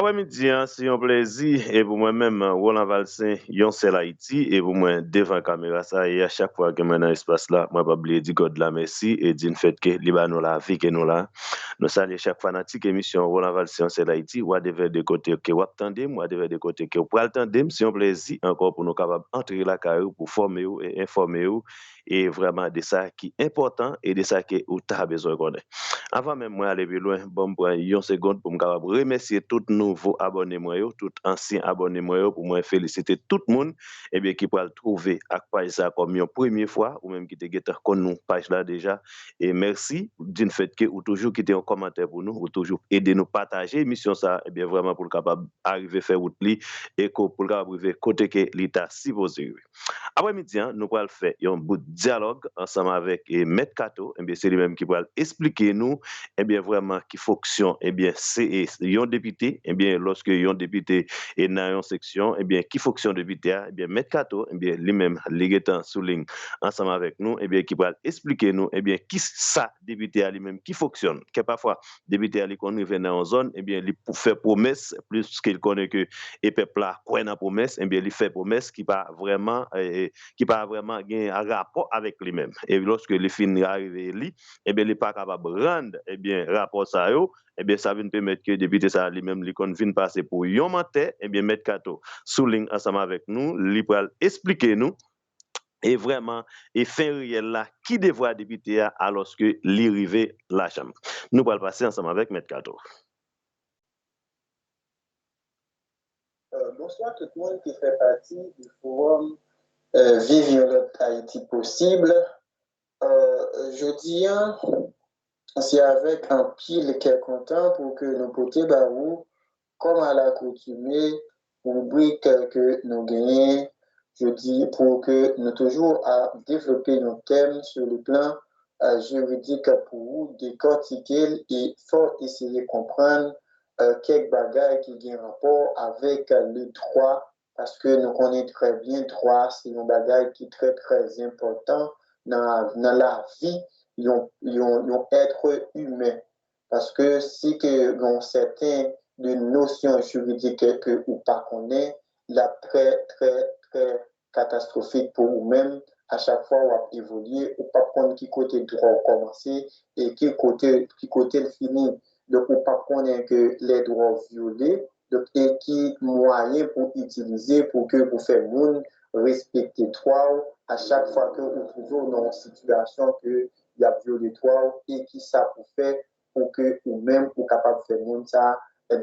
Après-midi, hein, c'est un plaisir et pour moi-même, Roland Valsin, yon c'est Haïti et pour moi devant la caméra ça et à chaque fois que je suis dans l'espace là, moi pas oublier dire God la merci et dire fait que li ba nous la vie que nous là. Nous saluons chaque fanatique émission Roland Valsin c'est Haïti, ou devant de côté que ou attendez, moi devant de côté que ou pral tandem, c'est un plaisir encore pour nous capable entrer la carrière pour former ou et informer ou et vraiment de ça qui est important et de ça que ou t'as besoin de connaître. Avant même moi aller plus loin, bon pour une seconde pour me capable remercier tout nouveau abonnés moi yo, tout ancien abonnés moi yo pour moi féliciter tout le monde et bien qui pourra le trouver à page ça comme une première fois ou même qui te gete connaît nous page là déjà et merci d'une fait que ou toujours quitter un commentaire pour nous ou toujours aider nous partager émission ça et bien vraiment pour le capable arriver faire route li et pour le capable arriver côté que l'état supposé. Après-midi, hein, nous allons faire un bout de dialogue ensemble avec Maître Kato. Eh bien, c'est lui-même qui va expliquer nous, eh bien, vraiment, qui fonctionne, eh bien, c'est un député, eh bien, lorsque un député est dans une section, eh bien, qui fonctionne député, eh bien, Maître Kato, eh bien, lui-même, il est en souligne ensemble avec nous, eh bien, qui va expliquer nous, eh bien, qui ça, député lui-même, qui fonctionne, que parfois, député, il connaît dans une zone, eh bien, il fait promesse, plus qu'il connaît que et peuple là, quoi dans promesse, eh bien, il fait promesse qui pas vraiment un rapport avec lui-même. Et lorsque les fins arrivent lui, eh bien, il n'est pas capable de rendre eh bien, rapport ça yo, eh bien, ça vient permettre que député ça lui-même, lui qu'on vient passer pour yon menteur, eh bien, mettre Kato souligne ensemble avec nous, lui pour expliquer nous et vraiment et fin réel là qui devrait député alors que l'arrivée la chambre. Nous allons passer ensemble avec Maître Kato. Bonsoir tout le monde qui fait partie du forum Vivre le Haïti possible. Je dis, c'est avec un pile qui est content pour que nous portions barou, comme à l'accoutumée, rubrique que nous gagnons. Je dis pour que nous toujours à développer nos thèmes sur le plan juridique pour vous, décortiquer et faut essayer de comprendre quelques bagages qui ont rapport avec le droit, parce que nous connaissons très bien le droit, c'est un bagage qui est très très important dans la vie d'un être humain. Parce que si que certaines de notions juridiques que ou pas connaît, la très très très catastrophique pour vous-même. À chaque fois, on évoluer, ou pas prendre qui côté droit commencer et qui côté le fini. Donc, on pas connaître que les droits violés, donc, et qui moyen pour utiliser pour que vous faire monde respecter droit à chaque fois que vous trouvez dans une situation que il y a violé droit et qui ça pour faire pour que ou même pour capable de faire monde ça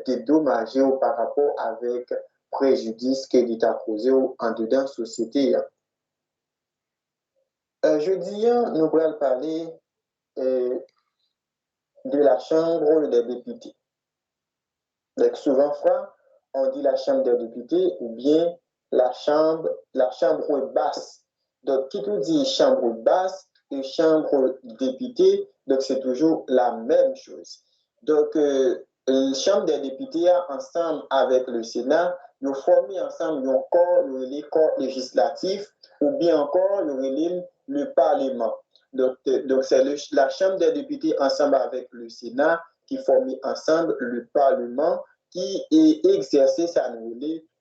dédommager par rapport avec préjudice que l'État causé en dedans société. Je dis, nous allons parler de la Chambre des députés. Donc, souvent, on dit la Chambre des députés ou bien la chambre basse. Donc, qui nous dit chambre basse et chambre députés, donc c'est toujours la même chose. Donc, la Chambre des députés, ensemble avec le Sénat, ils ont formé ensemble le corps législatif ou bien encore le Parlement. Donc c'est la Chambre des députés ensemble avec le Sénat qui forment ensemble le Parlement qui est exercé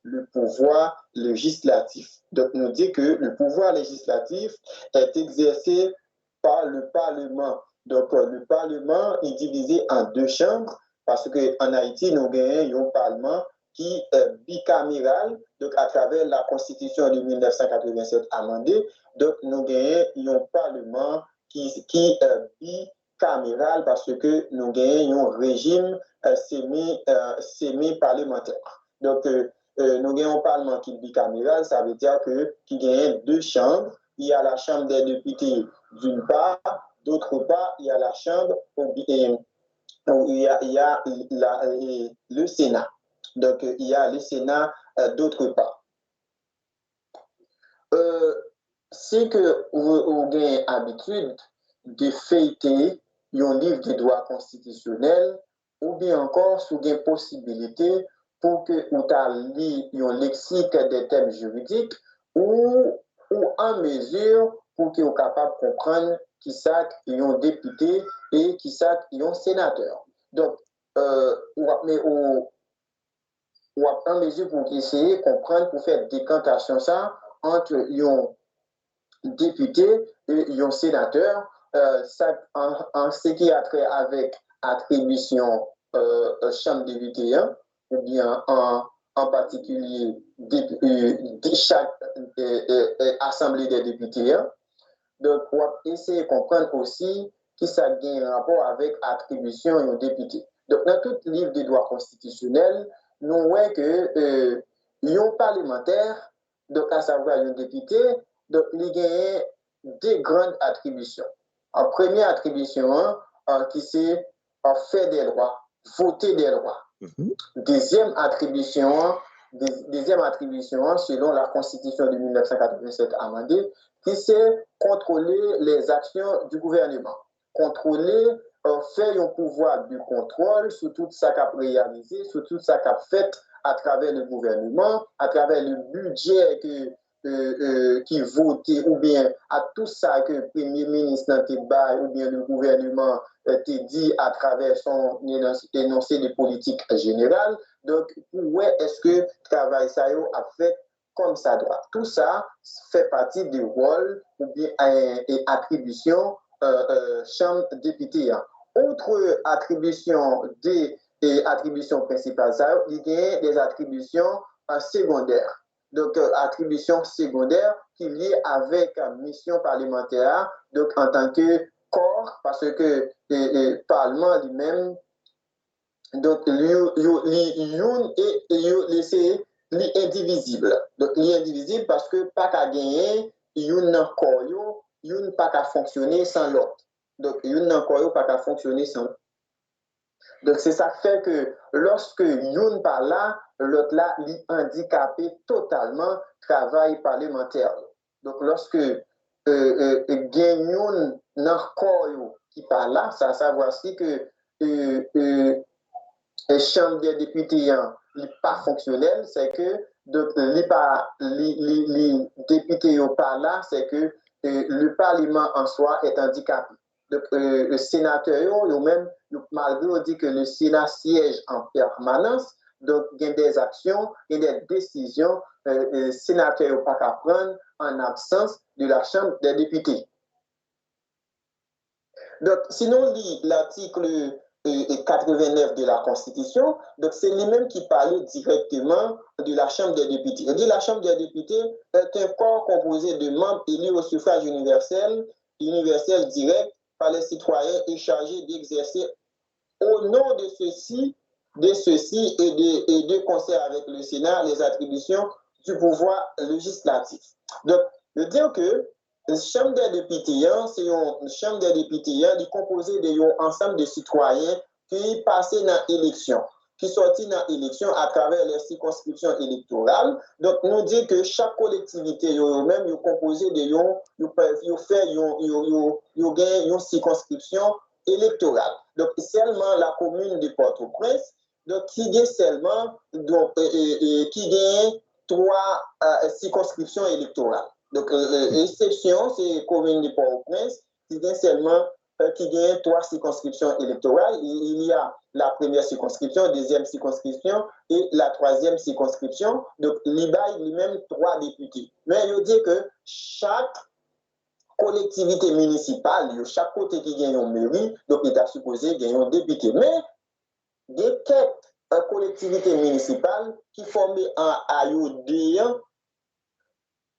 le pouvoir législatif. Donc, nous dit que le pouvoir législatif est exercé par le Parlement. Donc, le Parlement est divisé en deux chambres parce qu'en Haïti, nous avons un Parlement qui est bicaméral, donc à travers la Constitution de 1987 amendée. Donc, nous avons un Parlement qui est bicaméral parce que nous avons un régime semi-parlementaire. Donc, nous avons un Parlement qui est bicaméral, ça veut dire qu'il y a deux chambres. Il y a la Chambre des députés d'une part, d'autre part, il y a la Chambre où il y a le Sénat. Donc, il y a le Sénat d'autre part. C'est que vous avez l'habitude de feuilleter un livre de droit constitutionnel ou bien encore sous des possibilités pour que vous ayez un lexique des thèmes juridiques ou en mesure pour que vous soyez capable de comprendre qui ça est un député et qui ça est un sénateur. Donc, mais ou en mesure pour essayer de comprendre, pour faire décantation ça entre un député et un sénateur, ça, en ce qui a trait avec attribution chambre des députés, ou bien en particulier chaque assemblée des députés. Donc, on va essayer de comprendre aussi qui ça a un rapport avec attribution aux députés. Donc, dans tout livre des droits constitutionnels, nous voyons que un parlementaire, donc à savoir un député, donc il gagne deux grandes attributions. En première attribution, qui c'est faire des lois, voter des lois. Deuxième attribution, selon la Constitution de 1987 amendée, qui c'est contrôler les actions du gouvernement. Contrôler, faire un pouvoir de contrôle sur tout ça qu'a réalisé, sur tout ça qu'a fait à travers le gouvernement, à travers le budget qui votait, ou bien à tout ça que le Premier ministre n'a ou bien le gouvernement t'a dit à travers son énoncé de politique générale. Donc, où est-ce que le travail ça a fait comme ça doit? Tout ça fait partie du rôle ou bien et attribution chambre député. Autre attribution des attributions principales, il y a des attributions secondaires. Donc, attribution secondaire qui est liée avec mission parlementaire, donc en tant que corps, parce que le Parlement lui-même, donc, l'indivisible. Donc, l'indivisible parce que pas qu'à gagner, yon corps, yon pas qu'à fonctionner sans l'autre. Donc, yon corps, pas qu'à fonctionner sans l'autre. Donc, c'est ça fait que lorsque yon pas là, l'autre là, il handicapé totalement travail parlementaire. Donc, lorsque yon corps qui pas là, ça voici que chambre des députés n'est pas fonctionnelle, c'est que donc, les députés sont pas là, c'est que le Parlement en soi est handicapé. Donc, le sénateur, même, malgré on dit que le Sénat siège en permanence, donc il y a des actions, il y a des décisions, le sénateur n'a pas qu'à prendre en absence de la Chambre des députés. Donc, sinon, l'article 89 de la Constitution, donc c'est lui-même qui parlait directement de la Chambre des députés. Il dit la Chambre des députés est un corps composé de membres élus au suffrage universel direct par les citoyens et chargé d'exercer au nom de ceux-ci et de concert avec le Sénat les attributions du pouvoir législatif. Donc, je veux dire que la Chambre des députés, c'est une Chambre des députés qui est composée d'un ensemble de citoyens qui passent dans l'élection, qui sortent dans l'élection à travers les circonscriptions électorales. Donc, nous dit que chaque collectivité, même, est composée de une circonscription électorale. Donc, seulement la commune de Port-au-Prince, donc, qui gagne seulement, donc, qui gagne 3 circonscriptions électorales. Donc, l'exception, c'est la commune de Port-au-Prince qui gagne seulement 3 circonscriptions électorales. Il y a la première circonscription, la deuxième circonscription et la troisième circonscription. Donc, l'IBA lui-même 3 députés. Mais il dit que chaque collectivité municipale, chaque côté qui gagne une mairie, donc il est supposé gagner un député. Mais il y a quelques collectivités municipales qui forment en AOD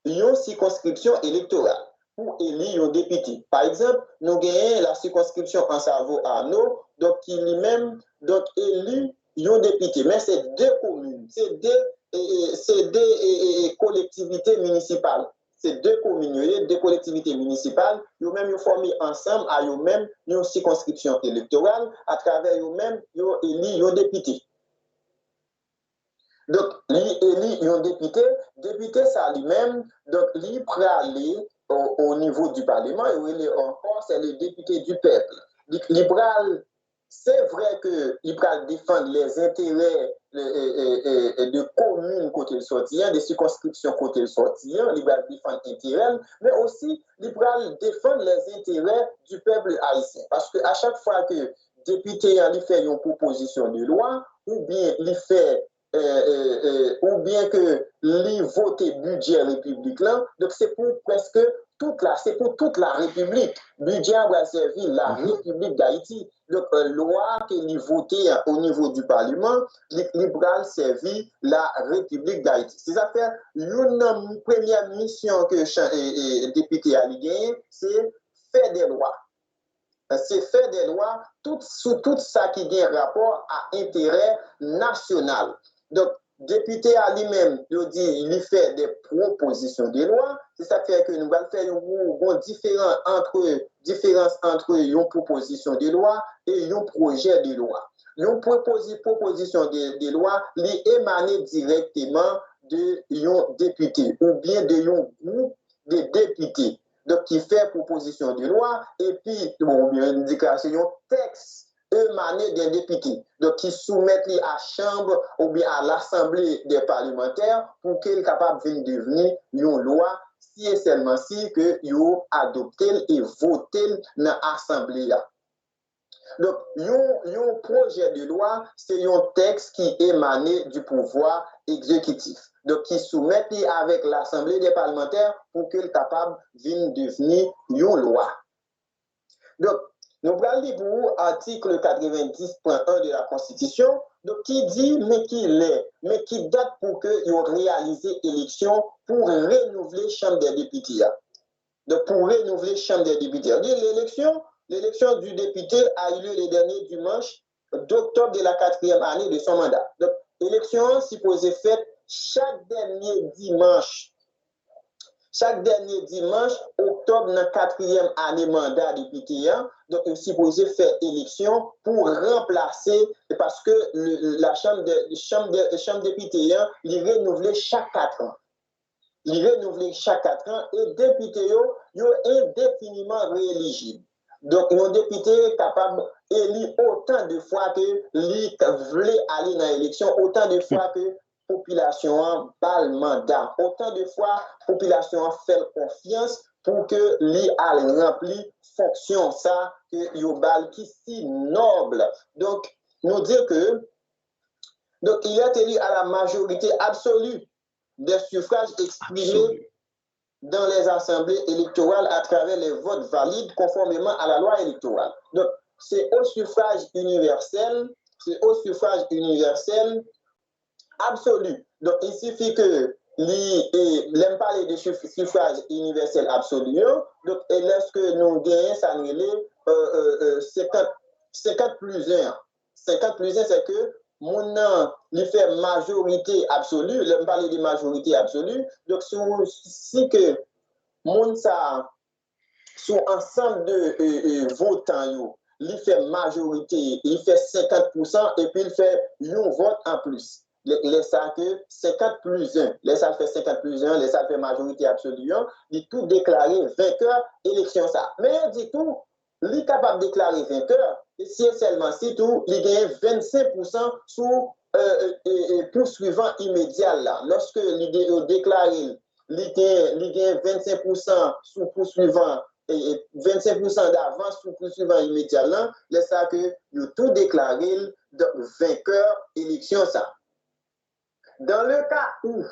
une circonscription électorale pour élire un député. Par exemple, nous avons la circonscription en Savo-Arnaud, donc qui lui-même élit un député. Mais c'est 2 communes, c'est 2 collectivités municipales. C'est 2 communes, 2 collectivités municipales, eux-mêmes formés ensemble à eux-mêmes une circonscription électorale, à travers eux-mêmes, ils élisent un député. Donc, il un député ça lui-même, donc il peut aller au niveau du Parlement, et il est encore, c'est le député du peuple. Libéral, c'est vrai qu'il peut défendre les intérêts de communes côté le sortir, des circonscriptions côté le sortir, il peut défendre intérêts, mais aussi il peut défendre les intérêts du peuple haïtien. Parce qu'à chaque fois que le député fait une proposition de loi, ou bien il fait ou bien que les voter budget république là, donc c'est pour presque c'est pour toute la République. Budget va servir la République d'Haïti. Donc, loi qui est votée au niveau du Parlement, libéral servir la République d'Haïti. C'est ça fait une première mission que le député a gagné, c'est faire des lois. C'est faire des lois sur tout ça qui a un rapport à intérêt national. Donc, député à lui-même, il fait des propositions de loi. C'est ça qui fait que nous allons faire une différence entre une proposition de loi et un projet de loi. Une proposition de loi est émanée directement de un député ou bien de un groupe de députés. Donc, qui fait proposition de loi et puis, une déclaration, texte émané d'un député, donc qui soumettent à la Chambre ou bien à l'Assemblée des parlementaires pour qu'elle soit capable de devenir une loi si et seulement si que vous adoptez et votez dans l'Assemblée. Donc, un projet de loi, c'est un texte qui émane du pouvoir exécutif. Donc, qui soumet avec l'Assemblée des parlementaires pour qu'elle soit capable de devenir une loi. Donc, nous allons lire pour l'article 90.1 de la Constitution, donc qui dit, mais qui date pour qu'ils ont réalisé l'élection pour renouveler la Chambre des députés. Donc, pour renouveler la Chambre des députés. L'élection du député a eu lieu le dernier dimanche d'octobre de la 4e année de son mandat. Donc, l'élection supposée faite chaque dernier dimanche, octobre, dans la 4e année mandat député, donc il est supposé faire élection pour remplacer, parce que la chambre député, il est renouvelé chaque 4 ans. Il est renouvelé chaque 4 ans et député, il est indéfiniment rééligible. Donc, un député est capable d'élire autant de fois que lui voulait aller dans l'élection, autant de fois que la population a le mandat, autant de fois la population fait confiance pour que lui ait rempli fonction ça que Yobal qui si noble. Donc, nous dire que donc, il est élu à la majorité absolue des suffrages exprimés dans les assemblées électorales à travers les votes valides conformément à la loi électorale. Donc, c'est au suffrage universel absolu. Donc, il suffit que l'aime parler de suffrage universel absolu. Donc, et lorsque nous gagnons, ça nous est 50 plus 1. 50 plus 1, c'est que mon nom, il fait majorité absolue. L'aime parler de majorité absolue. Donc, si que mon ça, sur ensemble de votants, il fait majorité, il fait 50% et puis il fait un vote en plus. Les ça que 50 plus 1, les ça fait 50 plus 1, les ça fait majorité absolue, il tout déclaré vainqueur élection ça. Mais il dit tout, il est capable de déclarer vainqueur, et si seulement si tout, il gagne 25% sous poursuivant immédiat là. Lorsque il déclare, il gagne 25% sous poursuivant et 25% d'avance sous poursuivant immédiat là, c'est ça que il tout déclaré vainqueur élection ça. Dans le cas où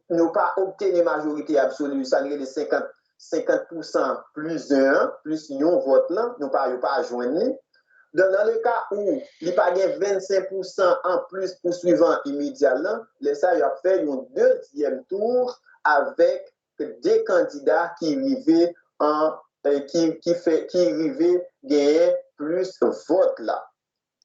nous pas obtenu majorité absolue, ça n'est de 50% plus 1, plus un vote là, nous pas joindre. Dans le cas où il n'y a pas 25% en plus poursuivant immédiatement, ça a fait un deuxième tour avec des candidats qui arrivaient gagner plus vote là.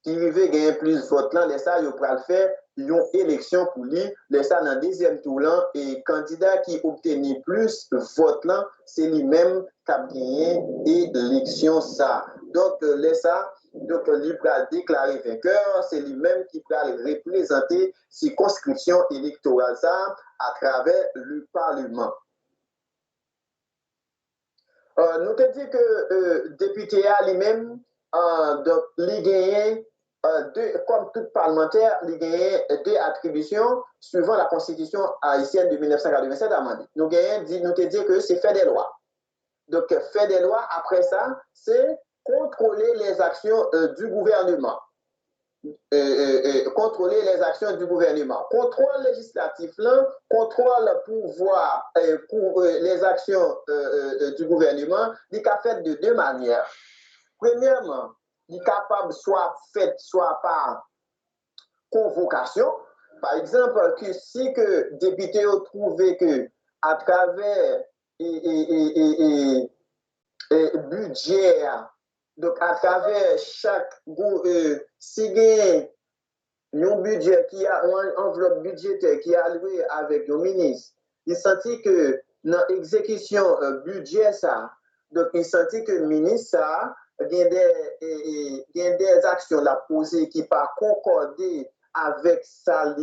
Qui arrivait gagner plus vote là, ça il va faire une élection pour lui, ça dans le deuxième tour là et candidat qui obtenait plus vote là, c'est lui-même qui a gagné élection ça. Donc ça donc lui va déclarer vainqueur, c'est lui-même qui va représenter circonscription électorale ça à travers le Parlement. Nous te dit que député à lui-même donc il gagne comme tout parlementaire, il gagne deux attributions suivant la Constitution haïtienne de 1987 amendée. Nous te dit que c'est faire des lois. Donc faire des lois après ça, c'est contrôler les actions du gouvernement. contrôler les actions du gouvernement. Contrôle législatif, là, contrôle pouvoir pour les actions du gouvernement, il est fait de deux manières. Premièrement, il est capable soit fait, soit par convocation. Par exemple, que si que député ont trouvé que à travers budget, donc à travers chaque si il y a un budget qui a une enveloppe budgétaire qui est allouée avec le ministre, il sentit que dans l'exécution budget ça, donc il sentit que le ministre ça il y a des actions la posées qui pas concordées avec ça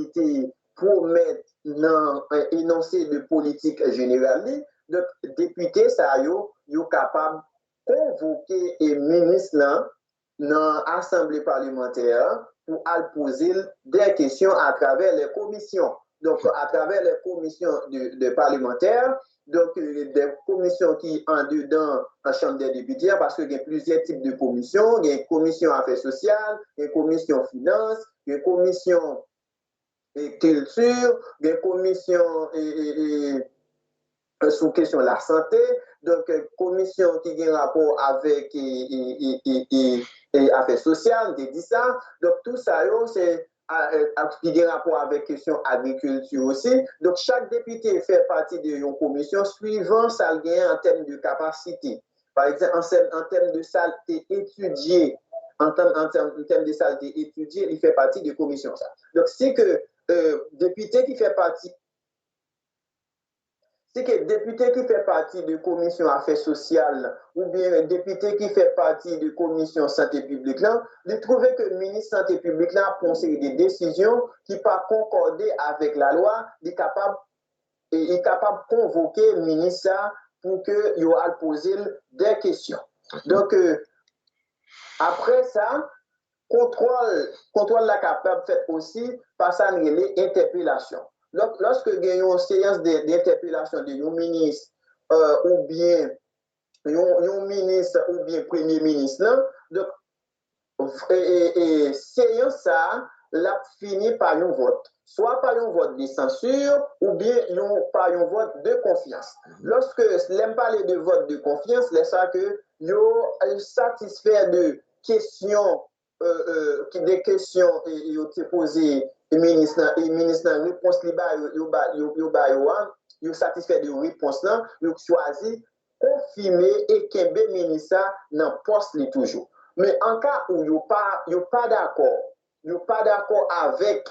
pour mettre dans un énoncé de politique générale. Donc député ça yo capable convoquer et ministre dans l'Assemblée parlementaire pour poser des questions à travers les commissions. Donc, à travers les commissions de parlementaires, donc des commissions qui en dedans en Chambre des députés, parce qu'il y a plusieurs types de commissions. Il y a une commission affaires sociales, il y a une commission finances, il y a une commission culture, il y a une commission sous question de la santé, donc commission qui a un rapport avec affaires sociales, j'ai dit ça. Donc tout ça, c'est qui a un rapport avec question agriculture aussi. Donc chaque député fait partie d'une commission suivant ça en termes de capacité. Par exemple, en termes de salle étudiée, en termes de salle étudiée, il fait partie de commission ça. Donc c'est que député qui fait partie c'est que député qui fait partie de commission affaires sociales ou bien député qui fait partie de commission santé publique, là, il trouvait que le ministre santé publique là, a pris des décisions qui ne sont pas concordées avec la loi, il est capable de convoquer le ministre pour qu'il ait posé des questions. Donc, après ça, contrôle la capable fait aussi par ça les interpellations. Donc, lorsque il y a une séance d'interpellation de un ministre ou bien un ministre ou bien premier ministre, là, donc, séance ça, l'a fini par un vote. Soit par un vote de censure ou bien par un vote de confiance. Lorsque l'aime parler de vote de confiance, c'est ça que yo satisfait de questions des questions et ont posé le ministre réponse yo satisfait de réponse là yo choisi confirmer et kembe ministre dans poste li toujours mais en cas où yo pas d'accord avec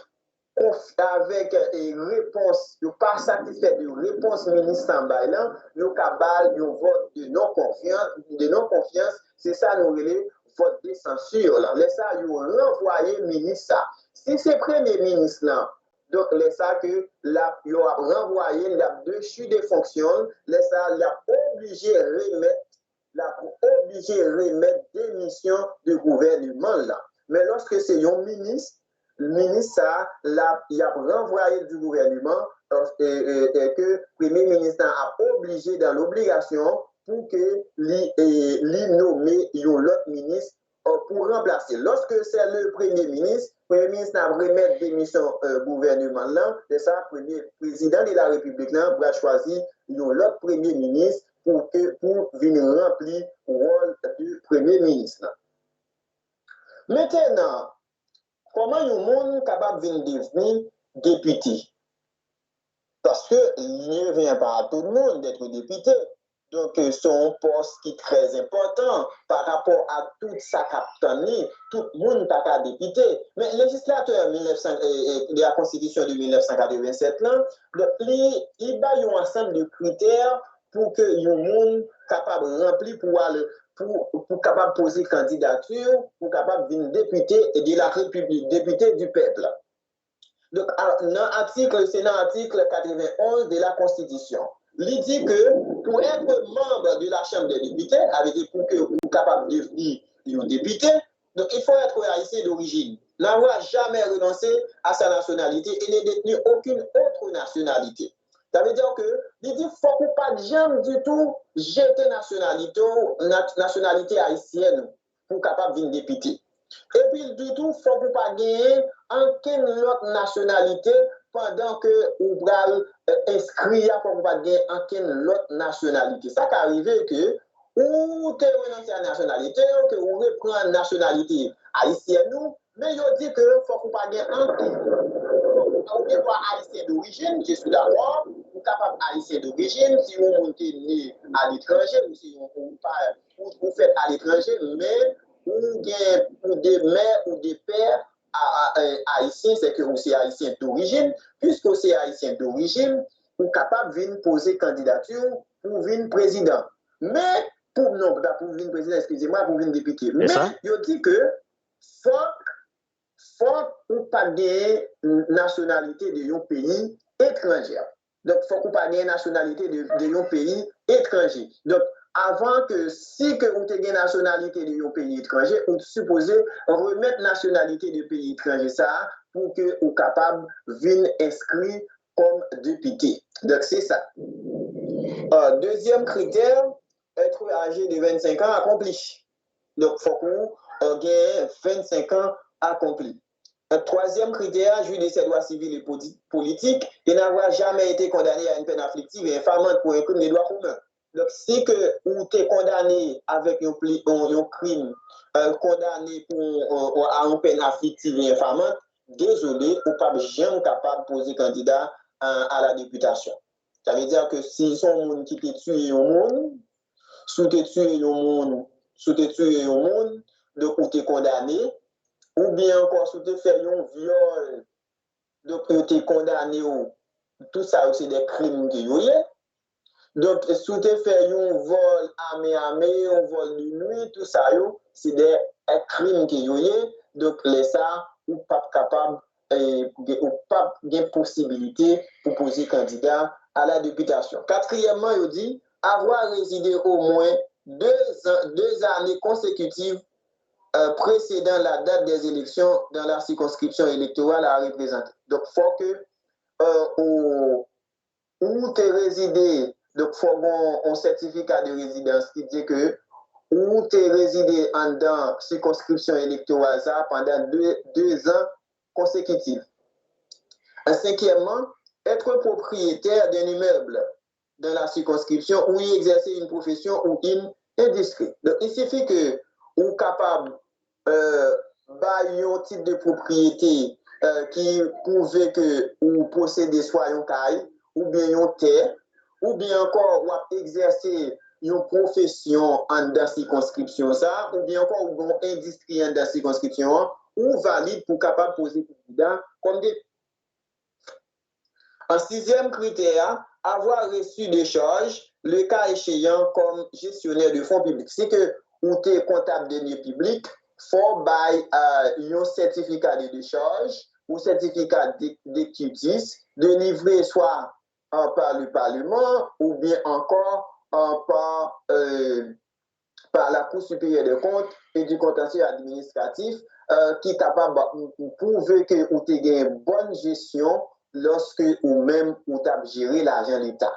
réponse yo pas satisfait de réponse ministre en bail là yo kabal yo vote de non confiance c'est ça nous relève vote de censure là laisse ça yo renvoyer ministre ça si c'est premier ministre là donc laisse ça que la yo a renvoyé la dessus des fonctions laisse ça la obligé remettre démission de gouvernement là mais lorsque c'est un ministre le ministre ça il a renvoyé du gouvernement et que le premier ministre a obligé dans l'obligation pour que lui nommer l'autre ministre pour remplacer. Lorsque c'est le premier ministre a remettre démission gouvernement là, c'est ça, le président de la République là va choisir l'autre premier ministre pour venir remplir le rôle du premier ministre. Là. Maintenant, comment un monde capable de devenir député? Parce qu'il ne vient pas à tout le monde d'être député. Donc, c'est un poste qui est très important par rapport à tout ça capitaine. Tout le monde n'est pas député. Mais le législateur de la Constitution de 1987, là, il a un ensemble de critères pour que le monde capable de remplir pour capable poser candidature, pour capable devenir député de la République, député du peuple. Donc, c'est dans l'article 91 de la Constitution. Il dit que pour être membre de la Chambre des députés, pour capable de devenir un député, donc il faut être haïtien d'origine, n'avoir jamais renoncé à sa nationalité et ne détenir aucune autre nationalité. Ça veut dire que il dit faut qu'on pas jamais du tout jeter nationalité haïtienne pour capable devenir député. Et puis, du tout, il faut pas gagner aucune autre nationalité pendant que vous pral inscrire pour pas gagner aucune autre nationalité. Ça qui arrive que ou te renoncer à la nationalité, ou que vous reprenez la nationalité haïtienne, mais je dis que faut pas gagner ou bien haïtien d'origine, je suis d'accord, ou capable haïtien d'origine, si vous montez né à l'étranger, ou si vous faites à l'étranger, mais ou des mères ou des pères haïtiens, c'est que vous êtes haïtien d'origine, puisque vous êtes haïtien d'origine, vous êtes capable de poser candidature pour venir président. Mais, non, pour venir président, excusez-moi, pour venir député. Mais, je dis que, faut ou pas gagner nationalité de un pays étranger. Donc, faut ou pas gagner nationalité de un pays étranger. Donc, avant que si que vous avez nationalité de un pays étranger, vous supposez remettre nationalité de pays étranger ça pour que vous capable de venir inscrit comme député. Donc, c'est ça. Deuxième critère, être âgé de 25 ans accompli. Donc, il faut qu'on gagne 25 ans accompli. Un troisième critère, jouir de ses droits civils et politiques et n'avoir jamais été condamné à une peine afflictive et infamante pour un crime des droits communs. Donc, si que vous êtes condamné avec un crime, condamné à une peine afflictive et infamante, désolé, vous n'êtes pas jamais capable de poser candidat à la députation. Ça veut dire que si son monde qui te tué au monde, sous te tué au monde, donc vous êtes condamné, ou bien encore si tu fais un viol, donc tu es condamné, tout ça c'est des crimes qui sont. Donc si tu fais un vol armé, un vol de nuit, tout ça c'est des crimes qui sont. Donc les ça, ou pas capable, ou pas de possibilité pour poser candidat à la députation. Quatrièmement, il dit avoir résidé au moins 2 années consécutives précédant la date des élections dans la circonscription électorale à représenter. Donc, il faut que où tu résidé, donc il faut un certificat de résidence qui dit que où tu résidé en dans circonscription électorale ça, pendant 2 ans consécutifs. Cinquièmement, être propriétaire d'un immeuble dans la circonscription ou y exercer une profession ou une industrie. Donc, il suffit que vous capable un type de propriété qui prouve que vous possédez soit un caille, ou bien une terre, ou bien encore vous exercer une profession en la circonscription, ça, ou bien encore une industrie en la circonscription, ou valide pour capable poser candidat comme des. En 6e critère, avoir reçu des charges, le cas échéant comme gestionnaire de fonds publics. C'est que vous êtes comptable de deniers publics, faut bail un certificat de décharge ou certificat d'équitis délivré soit par le Parlement ou bien encore par la Cour supérieure des comptes et du contentieux administratif qui est capable de prouver que vous avez une bonne gestion lorsque ou même vous avez géré l'argent de l'État.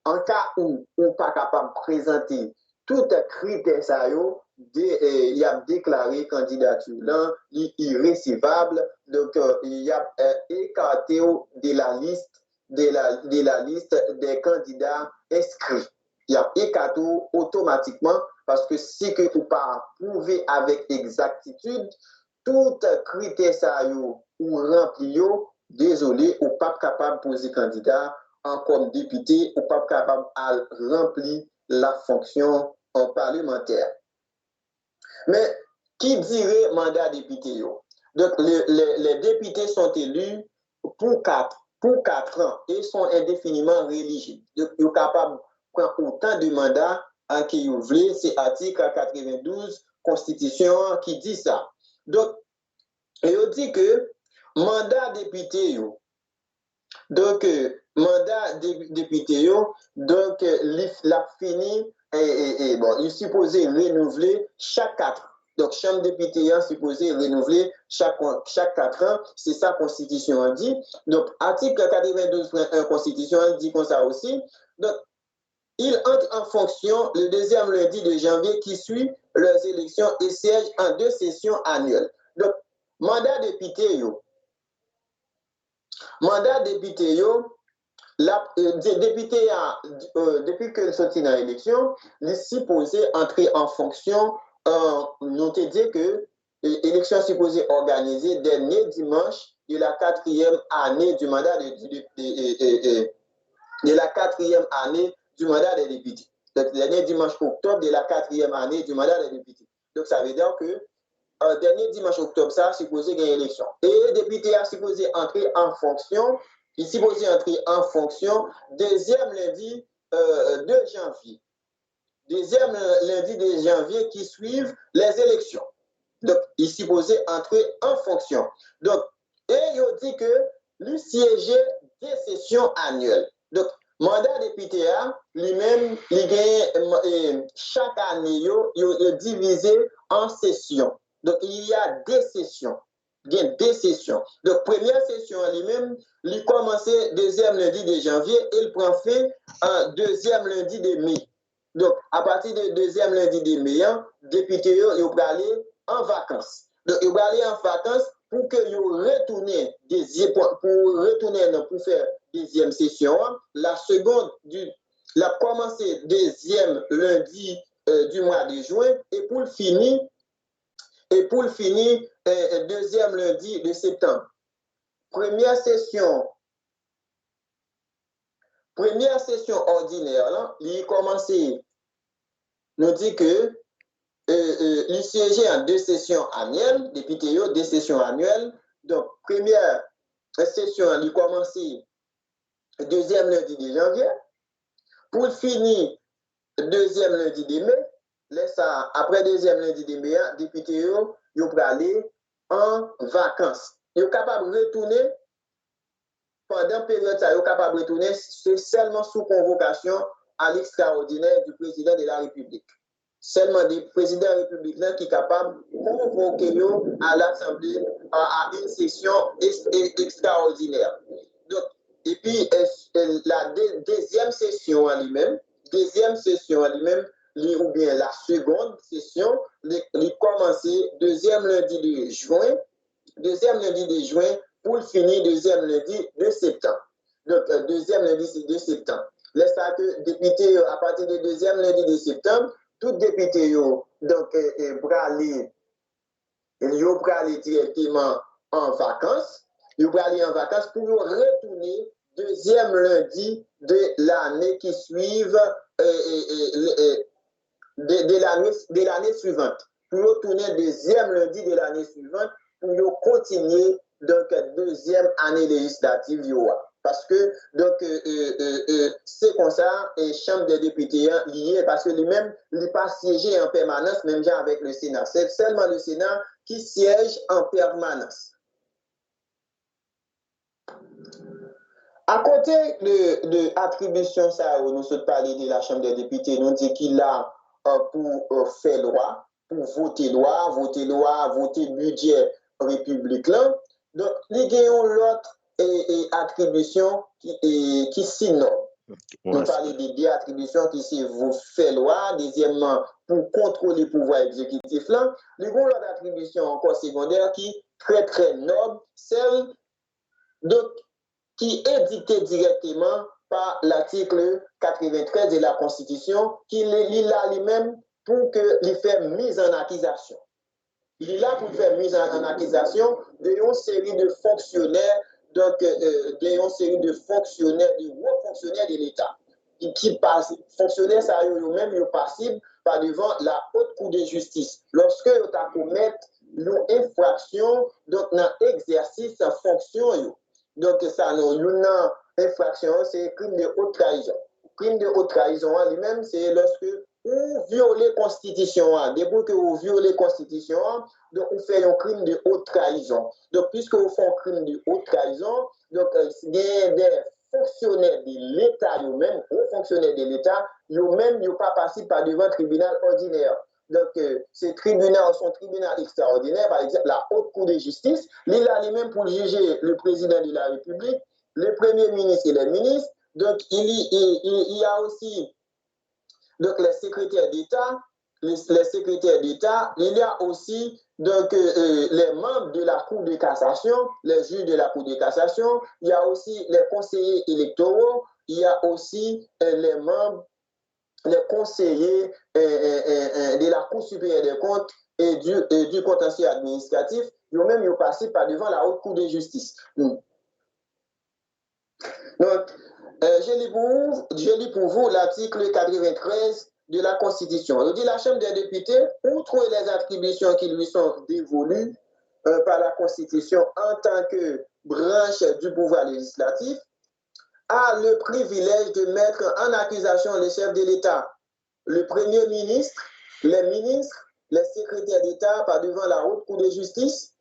En cas où vous n'êtes pas capable de présenter tout critère ça il a déclaré candidature là, irrécevable, donc il a écarté de la liste des candidats inscrits. Il a écarté automatiquement parce que si que vous pas prouvé avec exactitude tout critère ça ou rempli désolé, ou pas capable de poser candidat comme député, ou pas capable de remplir la fonction en parlementaire. Mais qui dirait mandat député? Donc, les députés sont élus pour 4 ans et sont indéfiniment rééligibles. Donc, ils sont capables de prendre autant de mandats qu'ils veulent. C'est l'article 92 Constitution qui dit ça. Donc, il dit que mandat député, donc mandat député, donc l'a fini et bon, il est supposé renouveler chaque 4 ans. Donc, chambre député est supposé renouveler chaque 4 ans, c'est ça Constitution dit. Donc, article 92.1 Constitution dit comme ça aussi. Donc, Ils entrent en fonction le deuxième lundi de janvier qui suit leurs élections et siègent en 2 sessions annuelles. Donc, mandat député, député depuis que sorti dans l'élection, il est supposé entrer en fonction, nous te dit que l'élection supposée organisée dernier dimanche de la 4e année du mandat de la 4e année du mandat des députés. Donc, dernier dimanche octobre de la 4e année du mandat des députés. Donc, ça veut dire que dernier dimanche octobre, ça a supposé gagner l'élection. Et le député a supposé entrer en fonction, il est supposé entrer en fonction deuxième lundi de janvier. Deuxième lundi de janvier qui suivent les élections. Donc, il est supposé entrer en fonction. Donc, et il dit que lui siégeait des sessions annuelles. Donc, mandat député lui-même, il gagne chaque année, il est divisé en sessions. Donc, il y a des sessions. Il y a des sessions. Donc, première session lui-même, il commence deuxième lundi de janvier et il prend fin en deuxième lundi de mai. Donc, à partir du deuxième lundi de mai, député, il va aller en vacances. Donc, il va aller en vacances pour que vous retournez pour faire deuxième session. La seconde, la commencer deuxième lundi du mois de juin et pour le finir, deuxième lundi de septembre. Première session ordinaire, là, il commence, nous dit que il siégeait en 2 sessions annuelles, député, 2 sessions annuelles. Donc, première session, il commence deuxième lundi de janvier. Pour finir, deuxième lundi de mai. Après deuxième lundi de mai, député, il peut aller en vacances. Il est capable de retourner pendant période ça, il est capable de retourner, c'est seulement sous convocation à l'extraordinaire du président de la République. Seulement des présidents républicains qui sont capables de convoquer à l'Assemblée à une session extraordinaire. Donc, et puis, la deuxième session en lui-même, ou bien la seconde session, il commence deuxième lundi de juin, pour finir deuxième lundi de septembre. Donc, deuxième lundi de septembre. Laisse ça que député, à partir du deuxième lundi de septembre, tout député, donc, aller directement en vacances. Ils vont aller en vacances pour retourner deuxième lundi de l'année qui suive, de l'année suivante. Pour retourner deuxième lundi de l'année suivante, pour continuer donc deuxième année législative. Parce que donc c'est comme ça, et Chambre des députés lié, parce que lui-même, il n'est pas siégé en permanence, même genre avec le Sénat. C'est seulement le Sénat qui siège en permanence. À côté de l'attribution, ça, nous sommes parlé de la Chambre des députés, nous dit qu'il a pour faire loi, pour voter budget républicain. Donc, il y a l'autre attribution qui sinon. Nous parlons de 2 attributions qui c'est vous faire loi, deuxièmement, pour contrôler le pouvoir exécutif là. Il y a l'autre attribution encore secondaire qui est très très noble, celle qui est dictée directement par l'article 93 de la Constitution, qui lit là lui-même pour qu'il fasse mise en accusation. Il est là pour faire mise en accusation d'une série de fonctionnaires, donc d'une série de fonctionnaires, de hauts fonctionnaires de l'État, qui passent, fonctionnaires, ça eux-mêmes, ils sont passibles par devant la haute cour de justice. Lorsque ils commettent une infraction, donc dans l'exercice de fonction, donc ça, une infraction, c'est crime de haute trahison. Crime de haute trahison lui-même, c'est lorsque vous violez la Constitution, dès que vous violez la Constitution, donc vous faites un crime de haute trahison. Donc, puisque vous faites un crime de haute trahison, donc il y a des fonctionnaires de l'État, eux-mêmes, hauts fonctionnaires de l'État, eux-mêmes, ils ne sont pas passés par devant le tribunal ordinaire. Donc, ces tribunaux sont tribunaux extraordinaires, par exemple, la haute cour de justice, il a lui-même pour juger le président de la République, le premier ministre et les ministres. Donc, il y a aussi donc les secrétaires d'État, il y a aussi donc, les membres de la Cour de cassation, les juges de la Cour de cassation, il y a aussi les conseillers électoraux, il y a aussi les membres, les conseillers de la Cour supérieure des comptes et du contentieux administratif, eux-mêmes, ils passent par devant la Haute Cour de justice. Donc, je lis pour vous l'article 93 de la Constitution. Il dit la Chambre des députés, outre les attributions qui lui sont dévolues par la Constitution en tant que branche du pouvoir législatif, a le privilège de mettre en accusation les chefs de l'État, le Premier ministre, les ministres, les secrétaires d'État par devant la Haute Cour de justice,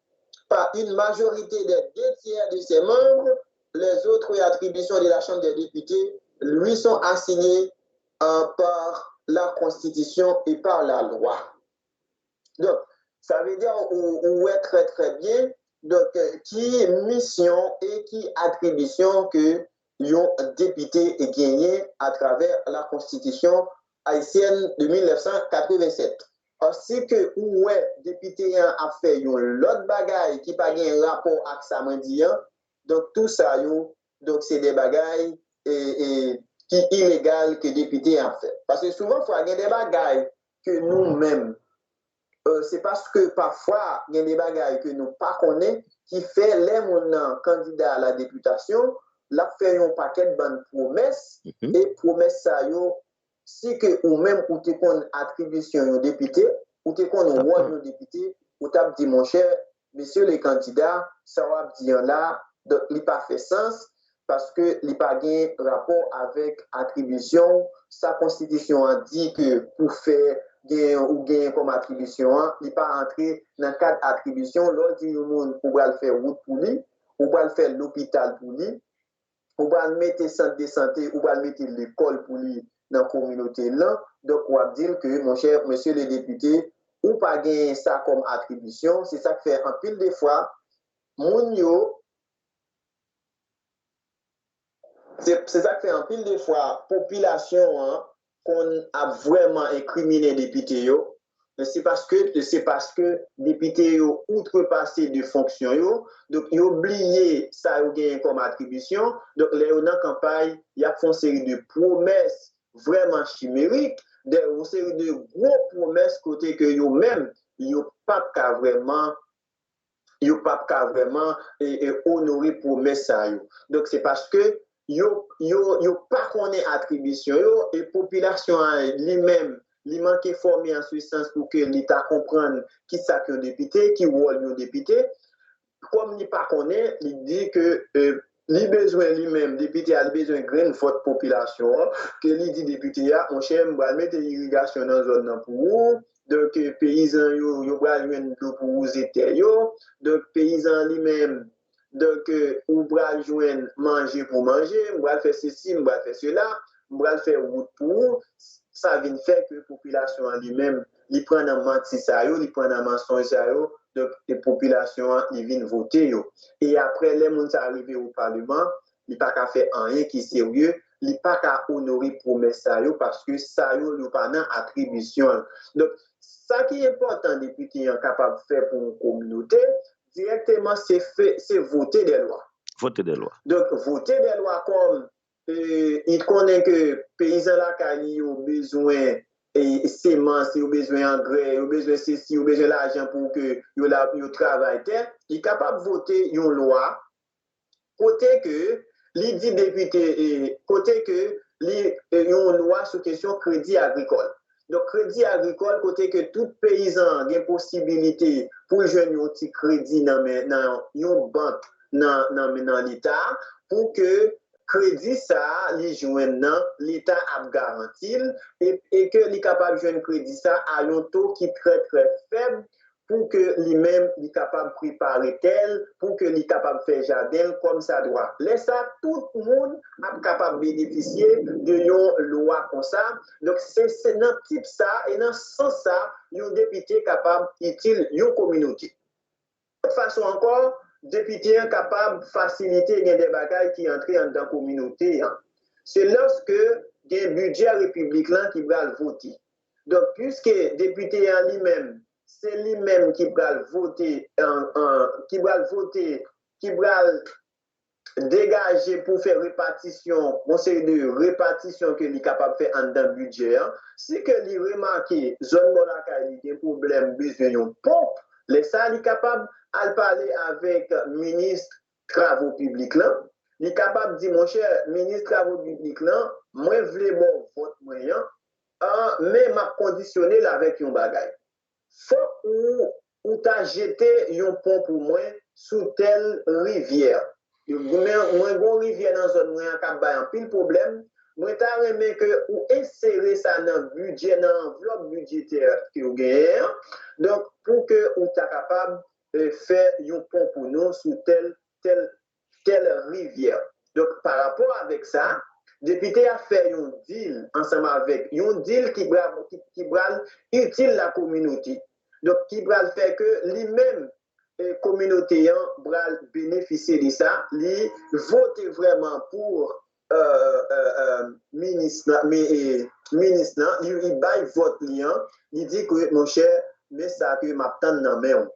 par une majorité des 2/3 de ses membres. Les autres attributions de la Chambre des députés lui sont assignées par la Constitution et par la loi. Donc, ça veut dire où est très très bien, donc, qui mission et qui attribution que un député est gagné à travers la Constitution haïtienne de 1987. Ainsi que où est député a fait l'autre bagaille qui n'a pas un rapport avec ça, donc tout ça, donc c'est des bagailles qui illégales que député a fait. Parce que souvent, il faut avoir des bagailles que nous-mêmes, c'est parce que parfois, il y a des bagailles que nous ne connaissons pas qui fait les candidats à la députation, là, fait un paquet de bonnes promesses, et promesses ça, si que ou même ou tu qu'on attribution au député, ou tu qu'on rôle au député, ou tu as dit mon cher, messieurs les candidats, ça va dire là, donc il n'a pas fait sens parce que il n'a pas de rapport avec attribution. Sa constitution a dit que pour faire ou gagner comme attribution, il n'est pas entré dans le cadre d'attribution. L'autre dit le monde pour le faire route pour lui, ou pour le faire l'hôpital pour lui, ou pour le mettre centre de santé, ou pour le mettre l'école pour lui dans la communauté là. Donc, on va dire que, mon cher monsieur le député, ou pas gagner ça comme attribution, c'est ça qui fait un pile de fois, c'est ça qui fait un pile de fois, population, hein, qu'on a vraiment incriminé les députés, c'est parce que les députés ont outrepassé de fonctions, donc ils ont oublié ça comme attribution, donc les dans la campagne, il y a une série de promesses vraiment chimériques, une série de gros promesses côté que eux-mêmes, ils n'ont pas vraiment honorer promesse ça. Donc c'est parce que yo pas connaît attribution et population lui-même il manque formé en ce sens pour que l'État comprenne qui ça que député qui rôle un député comme il pas connaît il dit que les besoins lui-même député a besoin de grande forte population que il dit député mon cher va mettre irrigation dans zone pour vous donc paysans yo va joindre pour vous éter yo donc paysan lui-même donc ou va joindre manger pour manger on va faire ceci on va faire cela on va faire route pour ça vient faire que la population en lui-même il prend un menti ça yo il prend un mensonge ça yo donc les populations ils viennent voter yo et après les gens arrivés au parlement il pas qu'à faire rien qui sérieux il pas qu'à honorer promesse ça yo parce que ça yo le pas dans attribution donc ça qui est important député est capable de faire pour une communauté directement c'est voter des lois. Voter des lois. Donc voter des lois comme il connaît que paysans là qui ont besoin et semences, ils ont besoin d'engrais, ils ont besoin de ceci, ils ont besoin d'argent pour que ils travaillent, il est capable de voter une loi côté que les dit député côté que une loi sur question crédit agricole. Donc, crédit agricole, côté que tout paysan a une possibilité pour jouer un petit crédit dans une banque dans l'État pour que crédit ça, les joignent l'État a garanti et que les capable de jouer un crédit ça à un taux qui est très très faible pour que lui-même est capable de préparer tel, pour que lui capable de faire jardin comme ça doit. Laisse ça, tout le monde est capable de bénéficier de une loi comme ça. Donc, c'est dans ce type ça, et dans ce sens ça, un député capable utile une communauté. De toute façon encore, député est capable de faciliter des bagages qui entrent dans la communauté. C'est lorsque un budget république là qui va le voter. Donc, puisque député en lui-même, c'est lui-même qui va le voter, qui va le voter, qui va dégager pour faire répartition, on sait de répartition que est capable de faire en dans budget. Hein. Si que lui remarque zone Bolaka il y a un problème besoin de pompe, les ça il est capable de parler avec ministre travaux publics là. Il est capable de dire mon cher ministre travaux publics là, moi je veux bon vote moyen, mais m'a conditionné avec un bagage. Faut ou t'as jeté un pont pour moi sous telle rivière. Moi, bon rivière dans zone moi en pile problème. Moi, t'as aimé que ou insérer ça dans le budget, dans l'enveloppe budgétaire que vous gagnez. Donc, pour que vous êtes capable de faire un pont pour nous sous telle rivière. Donc, par rapport avec ça, le député a fait un deal ensemble avec un deal qui va utile la communauté. Donc, qui va faire que lui-même, communauté va bénéficier de ça, lui voter vraiment pour ministre, il baille vote lien, il dit que mon cher, mais ça que m'attend dans main.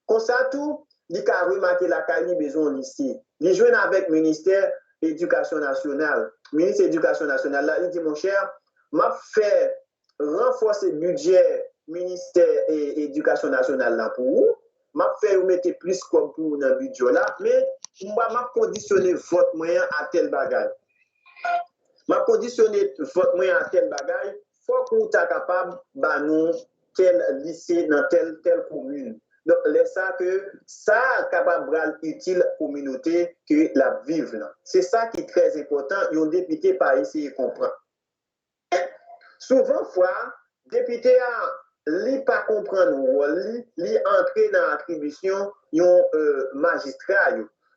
Comme ça tout, il a remarqué la qualité besoin ici. Il joue avec le ministère de l'Éducation nationale. Le ministre de l'Éducation nationale, là, il dit mon cher, m'a fait renforcer le budget ministère de l'Éducation nationale là pour vous. M'a fait mettre plus comme pour dans le budget là, mais m'a conditionné votre moyen à tel bagage. M'a conditionné votre moyen à tel bagage, faut que vous soyez capable de nous tel lycée dans telle commune. Donc, c'est ça que ça est capable de utile communauté que la vivre. C'est ça qui est très important. Un député par ici il comprend. Souvent, fois, député a li pas comprendre li entrer dans l'attribution d'un magistrat.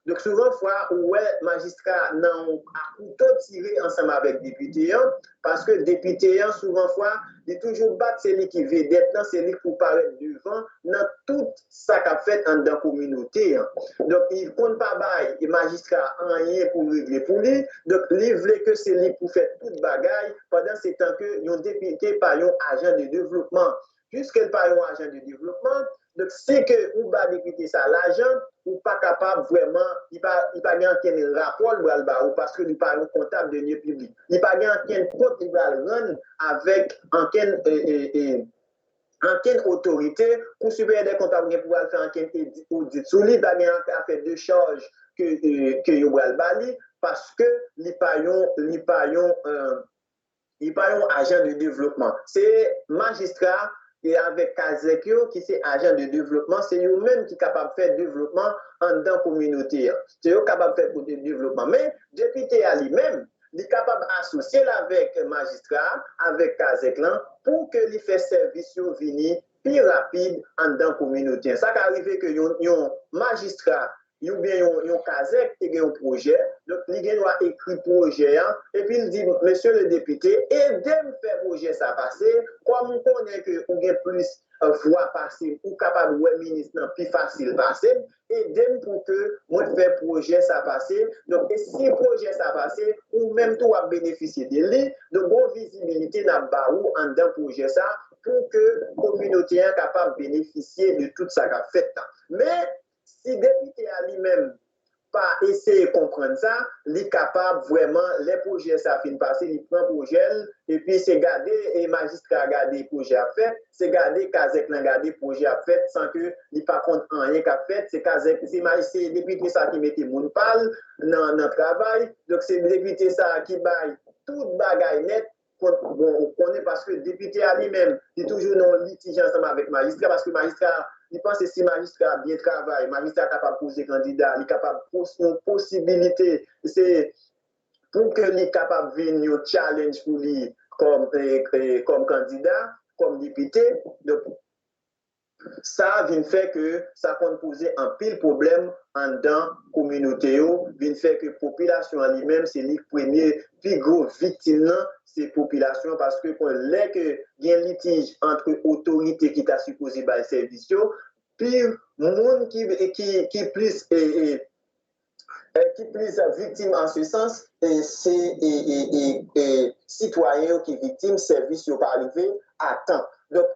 Donc souvent fois ouais magistrat non a couteau tiré ensemble avec député parce que député souvent fois il toujours battre celui qui veut d'être c'est lui pour paraître devant dans tout ça qu'a fait en dans communauté. Donc il compte pas bail et magistrat rien pour régler pour lui. Donc il voulait que c'est lui pour faire toute bagaille pendant ce temps que un député par un agent de développement. Puisqu'elle parle un agent de développement, donc c'est que ou va député ça l'agent ou pas capable vraiment, il pas aucun rapport ou parce que il pas un comptable de lieu public. Il pas aucun compte il va rendre avec aucune autorité pour subir des comptables pour faire un audit sur lui, il va faire de charges que il va bali parce que il pas un agent de développement. C'est magistrat et avec Kazekio qui c'est agent de développement, c'est eux-mêmes qui sont capables de faire développement en dans la communauté. C'est eux capables de faire pour le développement. Mais député à lui-même, il est capable d'associer avec magistrat, avec Kazeklan, pour que lui fasse service vini plus rapide en dans la communauté. Ça qui arrive que un magistrat ou bien un Kazek qui a un projet, donc il doit écrire projet, et puis il dit, monsieur le député, aidez-moi faire projet ça passer, comme on connaît que vous avez plus voix passer, ou capable de ministre plus facile passer, aidez-moi pour que moi faire projet ça passer, donc et si projet ça passer, ou même tout va bénéficier de lui, de bonne visibilité dans le en dans projet ça, pour que la communauté soit capable de bénéficier de tout ça qu'a fait. Mais si le député à lui-même pas essayer de comprendre ça, il est capable vraiment, les projets ça finit passer, il prend le projet, et puis c'est garder, et magistrat garder le projet à faire, c'est garder Kazek garder le projet à faire, sans que il pas compte rien qu'à faire, c'est Kazek, c'est député ça qui mette mon parle dans le travail, donc c'est député ça qui baille toute bagaille net. Bon, on connaît parce que le député à lui-même, il est toujours dans le litige ensemble avec le magistrat, parce que le magistrat, il pense que si le magistrat bien travaille, le magistrat est capable de poser candidat, il est capable de poser une possibilité, c'est pour qu'il soit capable de venir un challenge pour lui comme candidat, comme député. Donc, ça vient faire que ça peut poser un pile problème en dans la communauté, vient faire que la population en lui-même, c'est les premiers plus gros victimes, c'est la population, parce que quand il y a un litige entre autorités qui t'a supposé par le service, puis le monde qui plus qui plus victime en ce sens, c'est citoyens qui victimes, services qui pas arrivé à temps. Donc,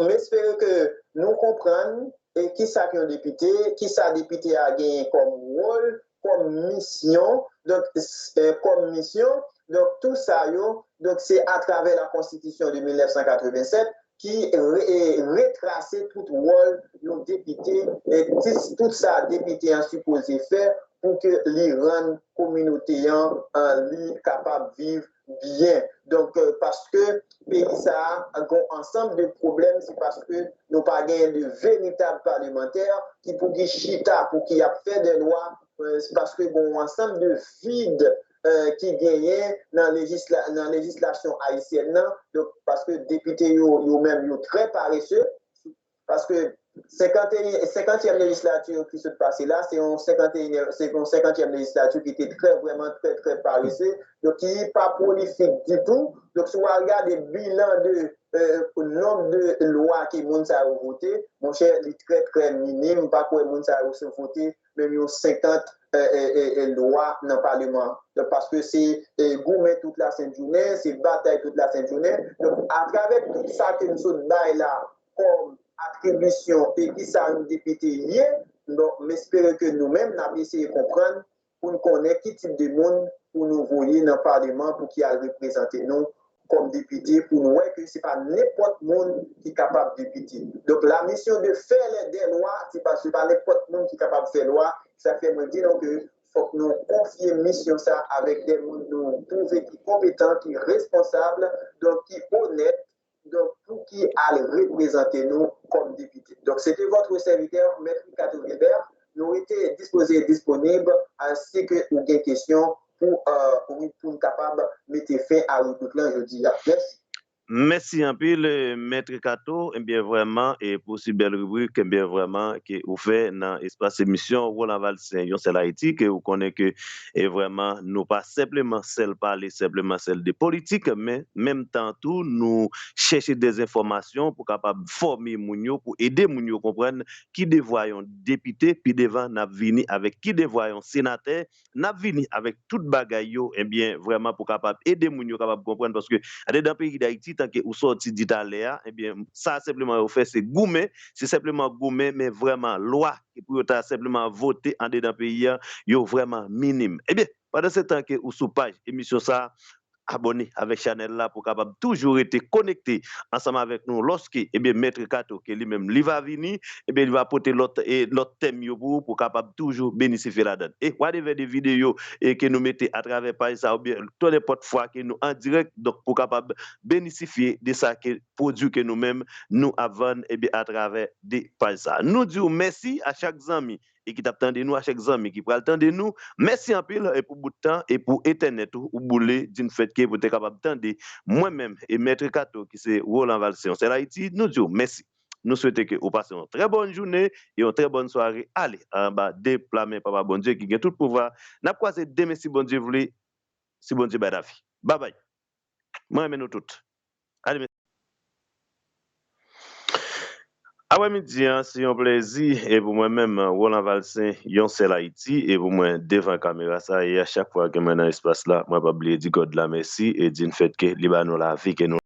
j'espère que nous comprenons et qui ça qu'un député, qui ça député a gagné comme rôle, comme mission, donc tout ça, donc c'est à travers la Constitution de 1987 qui retracé tout rôle de député et tout ça député a supposé faire pour que l'Iran communauté en capable de vivre bien. Donc, parce que pays ça a un ensemble de problèmes, c'est parce que nous pas gagné de véritables parlementaires qui pour qui chita, pour qui a fait des lois, c'est parce que bon ensemble de vides qui gagnait dans la législation haïtienne, donc, parce que les députés eux-mêmes sont très paresseux, parce que 50e législature qui se passait là, c'est une 50e législature qui était vraiment très paresseuse, donc qui n'est pas prolifique du tout. Donc, si on regarde le bilan de nombre de lois que les gens ont voté, mon cher, il est très minime, pas pour les gens ont voté, même 50 lois dans le Parlement. Donc, parce que c'est gourmet toute la sainte journée, c'est bataille toute la sainte journée. Donc, à travers tout ça que nous sommes là, comme attribution et qui ça nous député hier, donc j'espère que nous-mêmes, nous avons essayé de comprendre pour nous connaître quel type de monde pour nous voyer dans le Parlement pour qu'il représenter nous comme député, pour nous voir que ce n'est pas n'importe monde qui est capable de députer. Donc la mission de faire des lois, c'est parce que pas n'importe monde qui est capable de faire loi, ça fait me dire que faut que nous confions mission ça avec des gens nous trouver qui compétents, qui responsables, donc qui honnêtes, donc pour qui allait représenter nous comme député. Donc c'était votre serviteur, Maître Kato Weber. Nous étions disposés, disponibles, ainsi que des questions pour nous capables de mettre fin à tout là jeudi. Merci. Merci un peu, Maître Kato, bien vraiment, et pour si belle rubrique, bien vraiment, que vous faites dans l'espace émission Roland Valsin, c'est l'Haïti, que vous connaissez que, et vraiment, nous pas simplement celle parler, simplement celle des politiques, mais même temps tout, nous chercher des informations pour capable former Mounio, pour aider Mounio comprendre qui dévoyons député, puis devant, n'a vini avec qui dévoyons sénateur, n'a vini avec toute bagaille, et bien vraiment pour capable aider Mounio, capable comprendre, parce que, dans le pays d'Haïti, tant que vous sortez d'Italie, eh bien, ça simplement vous fait, c'est gourmet, c'est simplement gourmet, mais vraiment, loi qui pour simplement voter en dedans pays, yo vraiment minime. Eh bien, pendant ce temps que vous sous page émission ça, abonné avec Chanel là pour capable toujours être connecté ensemble avec nous lorsque Maître Kato qui lui-même il va venir il va porter l'autre thème pour capable toujours bénéficier là-dedans et whatever des vidéos et que nous mettons à travers page ça ou bien tous les portes fois que nous en direct donc pour capable bénéficier de ça que produit que nous-mêmes nous avons à travers des pages ça nous disons merci à chaque ami et qui t'attend de nous à chaque ami qui prend le temps de nous. Merci en pile et pour bout de temps et pour Internet ou boulé d'une fête que vous êtes capable d'entendre moi-même et Maître Kato qui c'est Roland Valsion. C'est l'Haïti. Nous disons merci. Nous souhaitons que vous passez une très bonne journée et une très bonne soirée. Allez, en bas, déplamer Papa Bon Dieu qui a tout le pouvoir. N'a pas demain si bon Dieu voulait, si bon Dieu bat la vie. Bye bye. Moi, nous toutes. Allez, ah ouais, midi, c'est un plaisir. Et pour moi-même, Roland Valsin, yon c'est l'Haïti. Et pour moi, devant la caméra, ça, et à chaque fois que je suis dans l'espace là, moi, je vais dire God la merci et dire une fête que Libanon la vie que nous